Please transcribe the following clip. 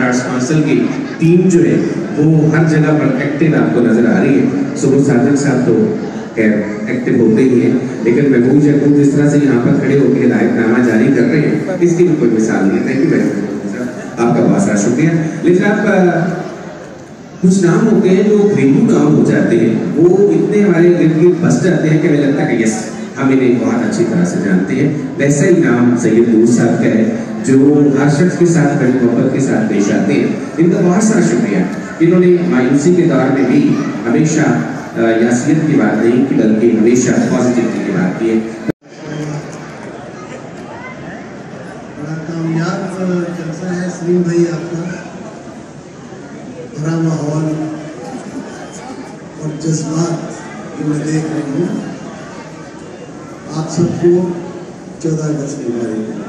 Arts council की team जो है वो हर जगह पर एक्टिव आपको नजर आ रही है। सो वो साधक साहब तो खैर एक्टिव होते ही है, लेकिन महबूब जैकूब जिस तरह से यहाँ पर खड़े होकर हिदायतनामा जारी कर रहे हैं, इसकी भी कोई मिसाल नहीं है। थैंक यू वेरी मच, आपका बहुत सारा शुक्रिया। लेकिन आप कुछ नाम होते हैं जो घरेलू नाम हो जाते हैं, वो इतने हमारे गिर्द गिर्द बस जाते हैं कि हमें लगता है कि यस हम इन्हें बहुत अच्छी तरह से जानते हैं। वैसा ही नाम सैयद नूर साहब का है, जो हर शख्स के साथ बड़ी मोहब्बत के साथ पेश आते हैं। इनका बहुत सारा शुक्रिया। इन्होंने मायूसी के दौर में भी हमेशा यासियत की बात नहीं की, बल्कि हमेशा पॉजिटिविटी की बात की है। बड़ा कामयाब जलसा है सलीम भाई आपका, भरा माहौल और जज्बात जो मैं देख रही हूँ। आप सबको 14 अगस्त की मुबारक।